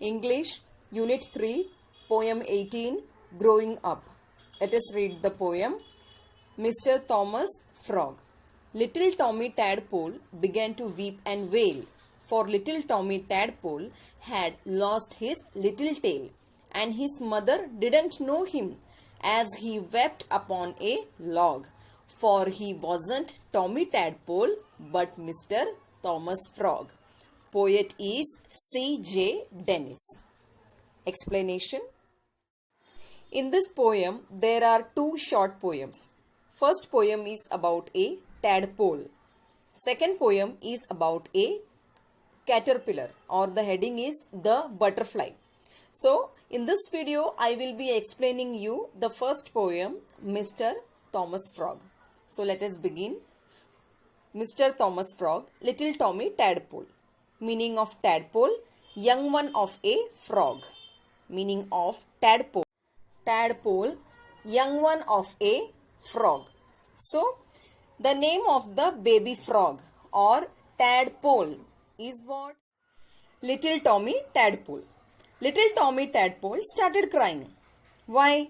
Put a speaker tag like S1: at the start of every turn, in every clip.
S1: English, Unit 3, Poem 18, Growing Up. Let us read the poem. Mr. Thomas Frog. Little Tommy Tadpole began to weep and wail, for little Tommy Tadpole had lost his little tail, and his mother didn't know him, as he wept upon a log, for he wasn't Tommy Tadpole, but Mr. Thomas Frog. Poet is C.J. Dennis. Explanation. In this poem, there are two short poems. First poem is about a tadpole. Second poem is about a caterpillar, or the heading is the butterfly. So, in this video, I will be explaining you the first poem, Mr. Thomas Frog. So, let us begin. Mr. Thomas Frog, Little Tommy Tadpole. Meaning of tadpole, young one of a frog. Meaning of tadpole. Tadpole, young one of a frog. So, the name of the baby frog or tadpole is what? Little Tommy Tadpole. Little Tommy Tadpole started crying. Why?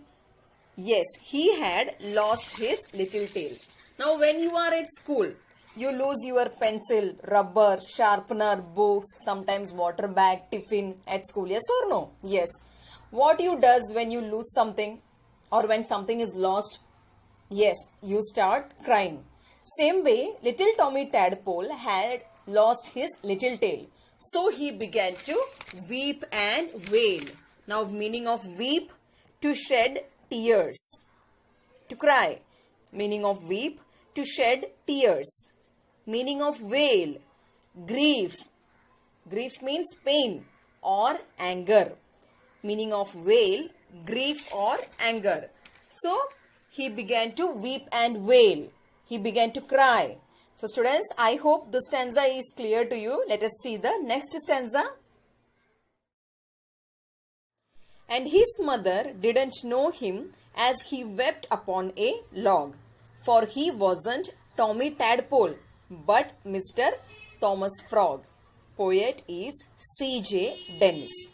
S1: Yes, he had lost his little tail. Now, when you are at school, you lose your pencil, rubber, sharpener, books, sometimes water bag, tiffin at school. Yes or no? Yes. What you does when you lose something or when something is lost? Yes, you start crying. Same way, little Tommy Tadpole had lost his little tail. So he began to weep and wail. Now, meaning of weep, to shed tears. To cry. Meaning of weep, to shed tears. Meaning of wail, grief. Grief means pain or anger. Meaning of wail, grief or anger. So, he began to weep and wail. He began to cry. So, students, I hope the stanza is clear to you. Let us see the next stanza. And his mother didn't know him, as he wept upon a log, for he wasn't Tommy Tadpole, but Mr. Thomas Frog. Poet is C.J. Dennis.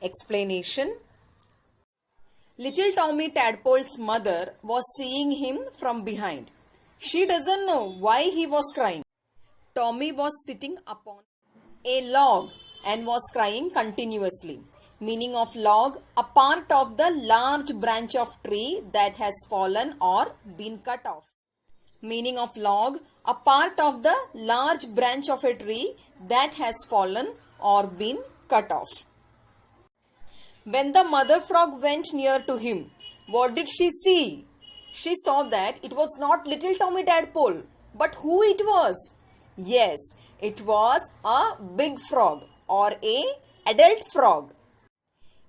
S1: Explanation. Little Tommy Tadpole's mother was seeing him from behind. She doesn't know why he was crying. Tommy was sitting upon a log and was crying continuously. Meaning of log, a part of the large branch of tree that has fallen or been cut off. Meaning of log, a part of the large branch of a tree that has fallen or been cut off. When the mother frog went near to him, what did she see? She saw that it was not little Tommy Tadpole, but who it was? Yes, it was a big frog or a adult frog.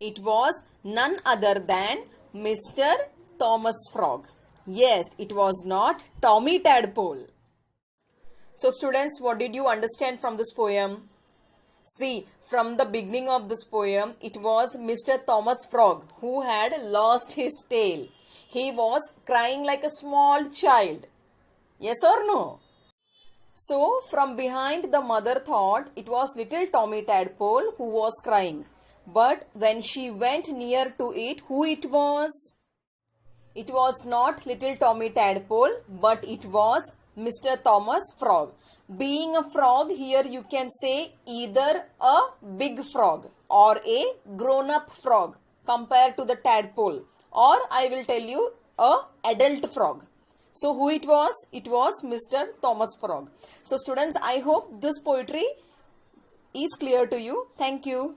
S1: It was none other than Mr. Thomas Frog. Yes, it was not Tommy Tadpole. So students, what did you understand from this poem? See, from the beginning of this poem, it was Mr. Thomas Frog who had lost his tail. He was crying like a small child. Yes or no? So, from behind, the mother thought it was little Tommy Tadpole who was crying. But when she went near to it, who it was? It was not little Tommy Tadpole, but it was Mr. Thomas Frog. Being a frog, here you can say either a big frog or a grown-up frog compared to the tadpole. Or I will tell you a adult frog. So who it was? It was Mr. Thomas Frog. So students, I hope this poetry is clear to you. Thank you.